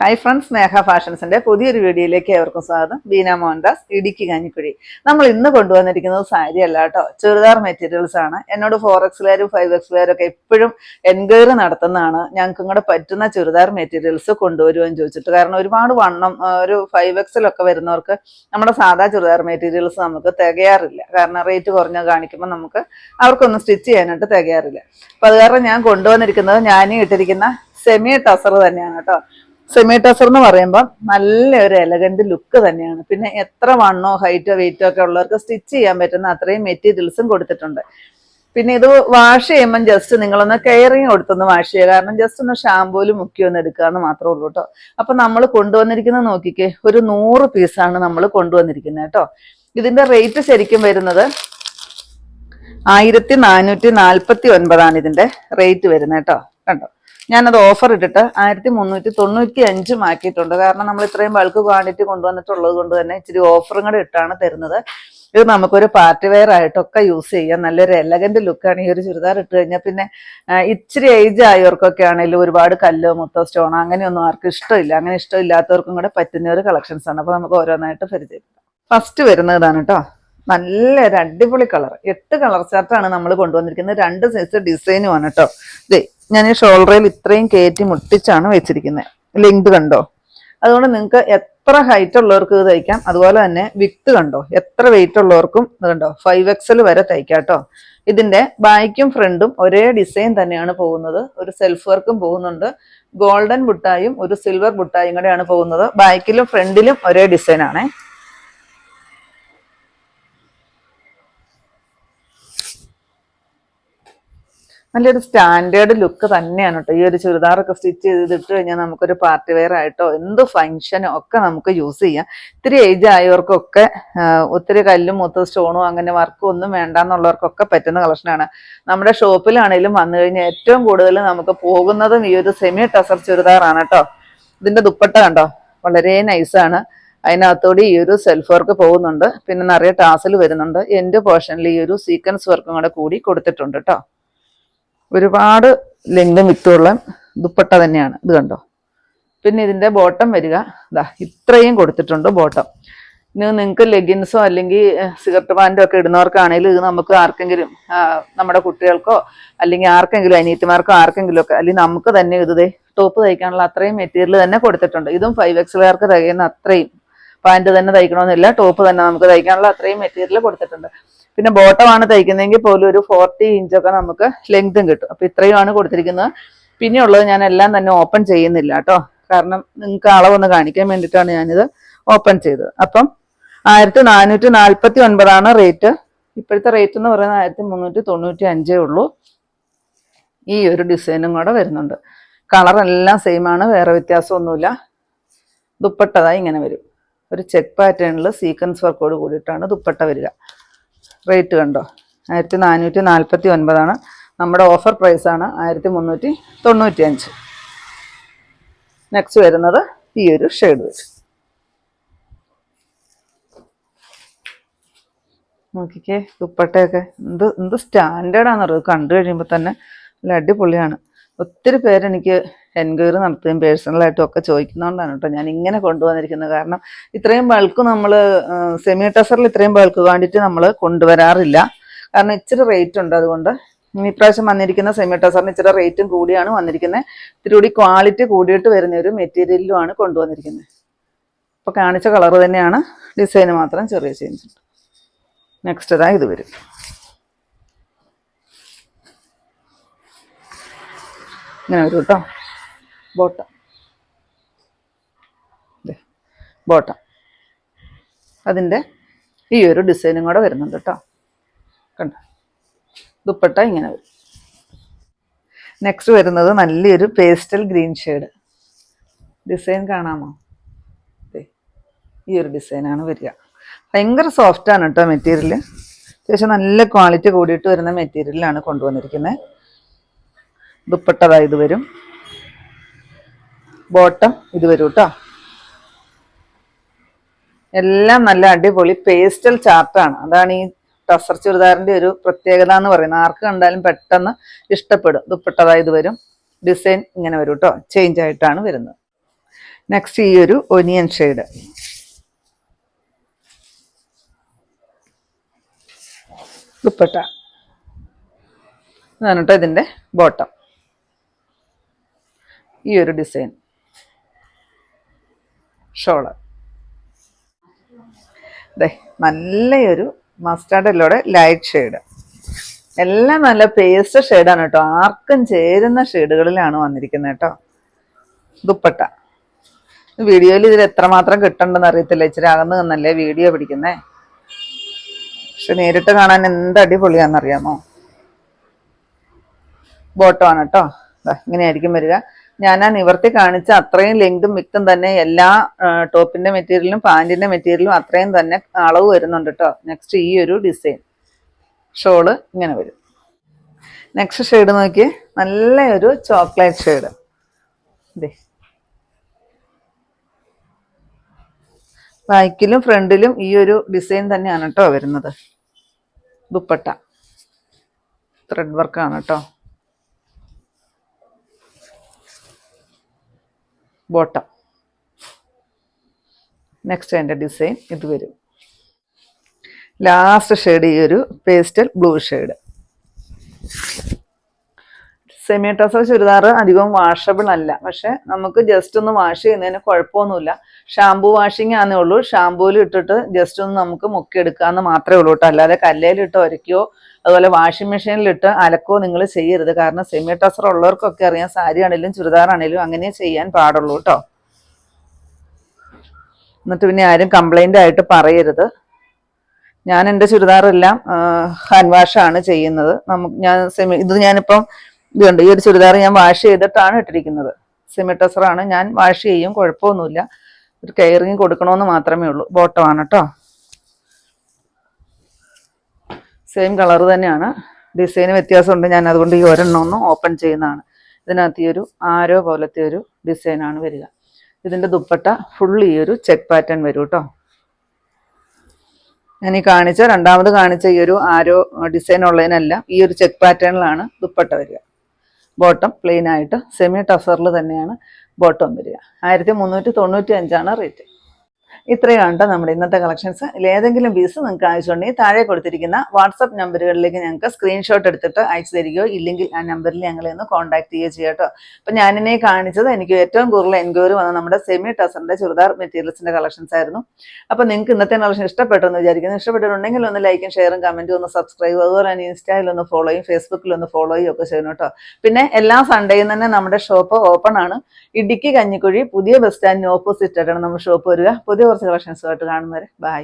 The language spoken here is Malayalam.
ഹായ് ഫ്രണ്ട്സ്, മേഘ ഫാഷൻസിന്റെ പുതിയൊരു വീഡിയോയിലേക്ക് ഏവർക്കും സ്വാഗതം. ബീന മോഹൻദാസ്, ഇടുക്കി കാഞ്ഞിക്കുഴി. നമ്മൾ ഇന്ന് കൊണ്ടുവന്നിരിക്കുന്നത് സാരി അല്ല കേട്ടോ, ചുരിദാർ മെറ്റീരിയൽസ് ആണ്. എന്നോട് 4Xലുകാരും 5Xലുകാരും ഒക്കെ എപ്പോഴും എൻക്വയറി നടത്തുന്നതാണ്, ഞങ്ങൾക്ക് ഇങ്ങോട്ട് പറ്റുന്ന ചുരിദാർ മെറ്റീരിയൽസ് കൊണ്ടുവരുമെന്ന് ചോദിച്ചിട്ട്. കാരണം ഒരുപാട് വണ്ണം, ഒരു 5Xലൊക്കെ വരുന്നവർക്ക് നമ്മുടെ സാധാ ചുരിദാർ മെറ്റീരിയൽസ് നമുക്ക് തികയാറില്ല. കാരണം റേറ്റ് കുറഞ്ഞ കാണിക്കുമ്പോൾ നമുക്ക് അവർക്കൊന്നും സ്റ്റിച്ച് ചെയ്യാനായിട്ട് തികയാറില്ല. അപ്പം അത് കാരണം ഞാൻ കൊണ്ടുവന്നിരിക്കുന്നത്, ഞാനീ ഇട്ടിരിക്കുന്ന സെമി ടസർ തന്നെയാണ് കേട്ടോ. സെമി ടസർ എന്ന് പറയുമ്പോൾ നല്ലൊരു എലഗന്റ് ലുക്ക് തന്നെയാണ്. പിന്നെ എത്ര വണ്ണോ ഹൈറ്റോ വെയിറ്റോ ഒക്കെ ഉള്ളവർക്ക് സ്റ്റിച്ച് ചെയ്യാൻ പറ്റുന്ന അത്രയും മെറ്റീരിയൽസും കൊടുത്തിട്ടുണ്ട്. പിന്നെ ഇത് വാഷ് ചെയ്യുമ്പം ജസ്റ്റ് നിങ്ങളൊന്ന് കെയറിങ് കൊടുത്തൊന്ന് വാഷ് ചെയ്യുക. കാരണം ജസ്റ്റ് ഒന്ന് ഷാമ്പൂല് മുക്കി ഒന്ന് എടുക്കുക എന്ന് മാത്രമേ ഉള്ളൂ കേട്ടോ. അപ്പൊ നമ്മൾ കൊണ്ടുവന്നിരിക്കുന്നത് നോക്കിക്കേ, ഒരു 100 പീസാണ് നമ്മൾ കൊണ്ടുവന്നിരിക്കുന്നത് കേട്ടോ. ഇതിന്റെ റേറ്റ് ശരിക്കും വരുന്നത് 1449 ഇതിന്റെ റേറ്റ് വരുന്നത് കേട്ടോ. കണ്ടോ, ഞാനത് ഓഫർ ഇട്ടിട്ട് 1395 ആക്കിയിട്ടുണ്ട്. കാരണം നമ്മൾ ഇത്രയും ബൾക്ക് ക്വാണ്ടിറ്റി കൊണ്ടുവന്നിട്ടുള്ളത് കൊണ്ട് തന്നെ ഇച്ചിരി ഓഫറും കൂടെ ഇട്ടാണ് തരുന്നത്. ഇത് നമുക്കൊരു പാർട്ടി വെയർ ആയിട്ടൊക്കെ യൂസ് ചെയ്യാം. നല്ലൊരു എലഗന്റ് ലുക്കാണ് ഈ ഒരു ചുരിദാർ ഇട്ട് കഴിഞ്ഞാൽ. പിന്നെ ഇച്ചിരി ഏജ് ആയവർക്കൊക്കെ ആണെങ്കിലും ഒരുപാട് കല്ലോ മുത്തോ സ്റ്റോണോ അങ്ങനെയൊന്നും ആർക്കും ഇഷ്ടമില്ല. അങ്ങനെ ഇഷ്ടമില്ലാത്തവർക്കും കൂടെ പറ്റുന്ന ഒരു കളക്ഷൻസ് ആണ്. അപ്പൊ നമുക്ക് ഓരോന്നായിട്ട് പരിചയപ്പെടാം. ഫസ്റ്റ് വരുന്നത് ഇതാണ് കേട്ടോ, നല്ലൊരു അടിപൊളി കളർ. 8 കളർ ചാർട്ടാണ് നമ്മൾ കൊണ്ടുവന്നിരിക്കുന്നത്. 2 സൈസ് ഡിസൈനുമാണ് കേട്ടോ. ഇതേ ഞാൻ ഈ ഷോൾഡറിൽ ഇത്രയും കയറ്റി മുട്ടിച്ചാണ് വെച്ചിരിക്കുന്നത്. ലെങ്ത് കണ്ടോ? അതുകൊണ്ട് നിങ്ങൾക്ക് എത്ര ഹൈറ്റ് ഉള്ളവർക്ക് ഇത് തയ്ക്കാം. അതുപോലെ തന്നെ വിത്ത് കണ്ടോ, എത്ര വെയിറ്റ് ഉള്ളവർക്കും ഇത് കണ്ടോ 5XL വരെ തയ്ക്കാം കേട്ടോ. ഇതിന്റെ ബാക്കും ഫ്രണ്ടും ഒരേ ഡിസൈൻ തന്നെയാണ് പോകുന്നത്. ഒരു സെൽഫ് വർക്കും പോകുന്നുണ്ട്, ഗോൾഡൻ ബുട്ടായും ഒരു സിൽവർ ബുട്ടായും കൂടെയാണ് പോകുന്നത്. ബാക്കിലും ഫ്രണ്ടിലും ഒരേ ഡിസൈൻ ആണേ. നല്ലൊരു സ്റ്റാൻഡേർഡ് ലുക്ക് തന്നെയാണ് കേട്ടോ. ഈ ഒരു ചുരിദാറൊക്കെ സ്റ്റിച്ച് ചെയ്തിട്ട് കഴിഞ്ഞാൽ നമുക്കൊരു പാർട്ടി വെയർ ആയിട്ടോ എന്ത് ഫംഗ്ഷനോ ഒക്കെ നമുക്ക് യൂസ് ചെയ്യാം. ഇത്തിരി ഏജ് ആയവർക്കൊക്കെ ഒത്തിരി കല്ലും മുത്തും സ്റ്റോണും അങ്ങനെ വർക്കും ഒന്നും വേണ്ടാന്നുള്ളവർക്കൊക്കെ പറ്റുന്ന കളക്ഷനാണ്. നമ്മുടെ ഷോപ്പിലാണെങ്കിലും വന്നു കഴിഞ്ഞാൽ ഏറ്റവും കൂടുതൽ നമുക്ക് പോകുന്നതും ഈ ഒരു സെമി ടസർ ചുരിദാറാണ് കേട്ടോ. ഇതിന്റെ ദുപ്പട്ട കണ്ടോ, വളരെ നൈസാണ്. അതിനകത്തോടെ ഈ ഒരു സെൽഫ് വർക്ക് പോകുന്നുണ്ട്. പിന്നെ നിറയെ ടാസൽ വരുന്നുണ്ട്. എൻഡ് പോർഷനിൽ ഈ ഒരു സീക്വൻസ് വർക്കും കൂടെ കൂടി കൊടുത്തിട്ടുണ്ട് കേട്ടോ. ഒരുപാട് ലെങ്തും വിത്തുള്ള ദുപ്പട്ട തന്നെയാണ് ഇത് കണ്ടോ. പിന്നെ ഇതിന്റെ ബോട്ടം വരിക ഇതാ ഇത്രയും കൊടുത്തിട്ടുണ്ട് ബോട്ടം. ഇനി നിങ്ങൾക്ക് ലെഗിൻസോ അല്ലെങ്കിൽ സിഗരറ്റ് പാൻറ്റോ ഒക്കെ ഇടുന്നവർക്കാണെങ്കിലും ഇത് നമുക്ക് ആർക്കെങ്കിലും, നമ്മുടെ കുട്ടികൾക്കോ അല്ലെങ്കിൽ ആർക്കെങ്കിലും അനിയത്തിമാർക്കോ ആർക്കെങ്കിലും ഒക്കെ, അല്ലെങ്കിൽ നമുക്ക് തന്നെ ഇത് ടോപ്പ് തയ്ക്കാനുള്ള അത്രയും മെറ്റീരിയൽ തന്നെ കൊടുത്തിട്ടുണ്ട്. ഇതും 5Xലുകാർക്ക് തികയുന്ന അത്രയും. പാൻറ് തന്നെ തയ്ക്കണമെന്നില്ല, ടോപ്പ് തന്നെ നമുക്ക് തയ്ക്കാനുള്ള അത്രയും മെറ്റീരിയൽ കൊടുത്തിട്ടുണ്ട്. പിന്നെ ബോട്ടമാണ് തയ്ക്കുന്നതെങ്കിൽ പോലും ഒരു 40 ഇഞ്ചൊക്കെ നമുക്ക് ലെങ്തും കിട്ടും. അപ്പൊ ഇത്രയുമാണ് കൊടുത്തിരിക്കുന്നത്. പിന്നെ ഉള്ളത് ഞാൻ എല്ലാം തന്നെ ഓപ്പൺ ചെയ്യുന്നില്ല കേട്ടോ, കാരണം നിങ്ങൾക്ക് അളവൊന്ന് കാണിക്കാൻ വേണ്ടിയിട്ടാണ് ഞാനിത് ഓപ്പൺ ചെയ്തത്. അപ്പം 1449 റേറ്റ്. ഇപ്പോഴത്തെ റേറ്റ് എന്ന് പറയുന്നത് 1395 ഉള്ളൂ. ഈ ഒരു ഡിസൈനും കൂടെ വരുന്നുണ്ട്. കളറെല്ലാം സെയിം ആണ്, വേറെ വ്യത്യാസമൊന്നുമില്ല. ദുപ്പട്ടതായി ഇങ്ങനെ വരും. ഒരു ചെക്ക് പാറ്റേണിൽ സീക്വൻസ് വർക്കോട് കൂടിയിട്ടാണ് ദുപ്പട്ട വരിക. റേറ്റ് കണ്ടോ, 1449. നമ്മുടെ ഓഫർ പ്രൈസാണ് 1395. നെക്സ്റ്റ് വരുന്നത് ഈ ഒരു ഷെയ്ഡ് വരും. നോക്കിക്കേ, ദുപ്പട്ടയൊക്കെ എന്ത് സ്റ്റാൻഡേർഡാണെന്നറിയോ. കണ്ടു കഴിയുമ്പോൾ തന്നെ നല്ല അടിപൊളിയാണ്. ഒത്തിരി പേരെനിക്ക് എൻക്വയറി നടത്തുകയും പേഴ്സണലായിട്ടും ഒക്കെ ചോദിക്കുന്നതുകൊണ്ടാണ് കേട്ടോ ഞാൻ ഇങ്ങനെ കൊണ്ടുവന്നിരിക്കുന്നത്. കാരണം ഇത്രയും ബൾക്ക് നമ്മൾ സെമി ടസറിൽ ഇത്രയും ബൾക്ക് ക്വാണ്ടിറ്റി നമ്മൾ കൊണ്ടുവരാറില്ല. കാരണം ഇച്ചിരി റേറ്റ് ഉണ്ട്. അതുകൊണ്ട് ഇപ്രാവശ്യം വന്നിരിക്കുന്ന സെമി ടസറിന് ഇച്ചിരി റേറ്റും കൂടിയാണ് വന്നിരിക്കുന്നത്. ഇത്തിരി കൂടി ക്വാളിറ്റി കൂടിയിട്ട് വരുന്ന ഒരു മെറ്റീരിയലുമാണ് കൊണ്ടുവന്നിരിക്കുന്നത്. ഇപ്പോൾ കാണിച്ച കളർ തന്നെയാണ്, ഡിസൈന് മാത്രം ചെറിയ ചേഞ്ച് ഉണ്ട്. നെക്സ്റ്റ് ഇതാ ഇത് വരും. ഇങ്ങനെ വരും കേട്ടോ ബോട്ടം. ബോട്ടം അതിൻ്റെ ഈ ഒരു ഡിസൈനും കൂടെ വരുന്നുണ്ട് കേട്ടോ. കണ്ടോ, ദുപ്പട്ട ഇങ്ങനെ വരും. നെക്സ്റ്റ് വരുന്നത് നല്ലൊരു പേസ്റ്റൽ ഗ്രീൻ ഷെയ്ഡ്. ഡിസൈൻ കാണാമോ? ഈ ഒരു ഡിസൈനാണ് വരിക. ഭയങ്കര സോഫ്റ്റാണ് കേട്ടോ മെറ്റീരിയൽ. അത്യാവശ്യം നല്ല ക്വാളിറ്റി കൂടിയിട്ട് വരുന്ന മെറ്റീരിയലാണ് കൊണ്ടുവന്നിരിക്കുന്നത്. ദുപ്പട്ട ഇത് വരും, ബോട്ടം ഇത് വരും കേട്ടോ. എല്ലാം നല്ല അടിപൊളി പേസ്റ്റൽ ചാർട്ടാണ്. അതാണ് ഈ ടസർ ചുരിദാറിന്റെ ഒരു പ്രത്യേകത എന്ന് പറയുന്നത്. ആർക്ക് കണ്ടാലും പെട്ടെന്ന് ഇഷ്ടപ്പെടും. ദുപ്പട്ട ഇത് വരും. ഡിസൈൻ ഇങ്ങനെ വരും കേട്ടോ, ചേഞ്ച് ആയിട്ടാണ് വരുന്നത്. നെക്സ്റ്റ് ഈ ഒരു ഒനിയൻ ഷെയ്ഡ്, ദുപ്പട്ട. ഇതാണ് കേട്ടോ ഇതിൻ്റെ ബോട്ടം. ഈ ഒരു ഡിസൈൻ ഷോള്. അതെ, നല്ലൊരു മസ്റ്റാർഡ് യെല്ലോടെ ലൈറ്റ് ഷെയ്ഡ്. എല്ലാം നല്ല പേസ്റ്റ് ഷെയ്ഡാണ് കേട്ടോ. ആർക്കും ചേരുന്ന ഷെയ്ഡുകളിലാണ് വന്നിരിക്കുന്നത് കേട്ടോ. ദുപ്പട്ട. വീഡിയോയിൽ ഇതിൽ എത്രമാത്രം കിട്ടണ്ടെന്ന് അറിയത്തില്ല, ഇച്ചിരി അകന്ന് നിന്നല്ലേ വീഡിയോ പിടിക്കുന്നേ. പക്ഷെ നേരിട്ട് കാണാൻ എന്ത് അടിപൊളിയാണെന്നറിയാമോ. ബോട്ടമാണ് കേട്ടോ. ഇങ്ങനെയായിരിക്കും വരിക. ഞാൻ ആ നിവർത്തി കാണിച്ച അത്രയും ലെങ്തും വിക്തും തന്നെ എല്ലാ ടോപ്പിന്റെ മെറ്റീരിയലും പാൻറ്റിന്റെ മെറ്റീരിയലും അത്രയും തന്നെ അളവ് വരുന്നുണ്ട് കേട്ടോ. നെക്സ്റ്റ് ഈ ഒരു ഡിസൈൻ ഷോള് ഇങ്ങനെ വരും. നെക്സ്റ്റ് ഷെയ്ഡ് നോക്കിയേ, നല്ലൊരു ചോക്ലേറ്റ് ഷെയ്ഡ്. ഇതേ ബാക്കിലും ഫ്രണ്ടിലും ഈ ഒരു ഡിസൈൻ തന്നെയാണ് കേട്ടോ വരുന്നത്. ദുപ്പട്ട ത്രെഡ് വർക്കാണ് കേട്ടോ. ബോട്ടം. നെക്സ്റ്റ് അതിൻ്റെ ഡിസൈൻ ഇത് വരും. ലാസ്റ്റ് ഷെയ്ഡ് ഈ ഒരു pastel blue shade. Semi tussar churidar അധികവും വാഷബിൾ അല്ല, പക്ഷെ നമുക്ക് ജസ്റ്റ് ഒന്ന് വാഷ് ചെയ്യുന്നതിന് കുഴപ്പമൊന്നുമില്ല. ഷാമ്പൂ വാഷിംഗ് ആണെന്നേ ഉള്ളൂ. ഷാമ്പൂയിൽ ഇട്ടിട്ട് ജസ്റ്റ് ഒന്ന് നമുക്ക് മുക്കിയെടുക്കാമെന്ന് മാത്രമേ ഉള്ളൂ കേട്ടോ. അല്ലാതെ കല്ലേലിട്ട് ഉരയ്ക്കുകയോ അതുപോലെ വാഷിംഗ് മെഷീനിലിട്ട് അലക്കോ നിങ്ങൾ ചെയ്യരുത്. കാരണം സെമി ടസർ ഉള്ളവർക്കൊക്കെ അറിയാം, സാരി ആണെങ്കിലും ചുരിദാറാണെങ്കിലും അങ്ങനെ ചെയ്യാൻ പാടുള്ളൂ കേട്ടോ. എന്നിട്ട് പിന്നെ ആരും കംപ്ലൈൻ്റ് ആയിട്ട് പറയരുത്. ഞാൻ എൻ്റെ ചുരിദാറെല്ലാം ഹാൻഡ് വാഷാണ് ചെയ്യുന്നത്. ഇത് ഞാനിപ്പം ഇതുണ്ട്, ഈ ഒരു ചുരിദാർ ഞാൻ വാഷ് ചെയ്തിട്ടാണ് ഇട്ടിരിക്കുന്നത്. സെമി ടസറാണ്, ഞാൻ വാഷ് ചെയ്യും, കുഴപ്പമൊന്നുമില്ല. ഒരു കെയറിങ് കൊടുക്കണമെന്ന് മാത്രമേ ഉള്ളൂ. ബോട്ടമാണ് കേട്ടോ. സെയിം കളർ തന്നെയാണ്, ഡിസൈന് വ്യത്യാസമുണ്ട്. ഞാൻ അതുകൊണ്ട് ഈ ഒരെണ്ണം ഒന്ന് ഓപ്പൺ ചെയ്യുന്നതാണ്. ഇതിനകത്ത് ഈ ഒരു ആരോ പോലത്തെ ഒരു ഡിസൈനാണ് വരിക. ഇതിൻ്റെ ദുപ്പട്ട ഫുൾ ഈ ഒരു ചെക്ക് പാറ്റേൺ വരും കേട്ടോ. ഞാൻ ഈ രണ്ടാമത് കാണിച്ച ഈ ഒരു ആരോ ഡിസൈൻ ഉള്ളതിനെല്ലാം ഈ ഒരു ചെക്ക് പാറ്റേണിലാണ് ദുപ്പട്ട വരിക. ബോട്ടം പ്ലെയിൻ ആയിട്ട് സെമി ടസറിൽ തന്നെയാണ് ബോട്ടം വരിക. 1395 റേറ്റ്. ഇത്രയാണ് കേട്ടോ നമ്മുടെ ഇന്നത്തെ കളക്ഷൻസ്. ഏതെങ്കിലും പീസ് നിങ്ങൾക്ക് ആവശ്യമുണ്ടെങ്കിൽ താഴെ കൊടുത്തിരിക്കുന്ന വാട്സപ്പ് നമ്പറുകളിലേക്ക് ഞങ്ങൾക്ക് സ്ക്രീൻഷോട്ട് എടുത്തിട്ട് അയച്ചു തരികയോ ഇല്ലെങ്കിൽ ആ നമ്പറിൽ ഞങ്ങളെ ഒന്ന് കോൺടാക്ട് ചെയ്യുകയോ ചെയ്യാം കേട്ടോ. അപ്പം ഞാനിനെ കാണിച്ചത് എനിക്ക് ഏറ്റവും കൂടുതൽ എൻക്വയറി വന്ന നമ്മുടെ സെമി ടസറിൻ്റെ ചുരിദാർ മെറ്റീരിയൽസിൻ്റെ കളക്ഷൻസ് ആയിരുന്നു. അപ്പം നിങ്ങൾക്ക് ഇന്നത്തെ കളക്ഷൻ ഇഷ്ടപ്പെട്ടെന്ന് വിചാരിക്കുന്നു. ഇഷ്ടപ്പെട്ടിട്ടുണ്ടെങ്കിൽ ഒന്ന് ലൈക്കും ഷെയറും കമൻറ്റും ഒന്ന് സബ്സ്ക്രൈബ്, അതുപോലെ തന്നെ ഇൻസ്റ്റയിൽ ഒന്ന് ഫോളോയും ഫേസ്ബുക്കിൽ ഒന്ന് ഫോളോയും ഒക്കെ ചെയ്യണം കേട്ടോ. പിന്നെ എല്ലാ സൺഡേയും തന്നെ നമ്മുടെ ഷോപ്പ് ഓപ്പൺ ആണ്. ഇടുക്കി കഞ്ഞിക്കുഴി പുതിയ ബസ് സ്റ്റാൻഡിന് ഓപ്പോസിറ്റ് ആയിട്ടാണ് നമ്മുടെ ഷോപ്പ് വരിക. പുതിയ കുറച്ച് കളക്ഷൻസുമായിട്ട് കാണുന്നവരെ ബൈ.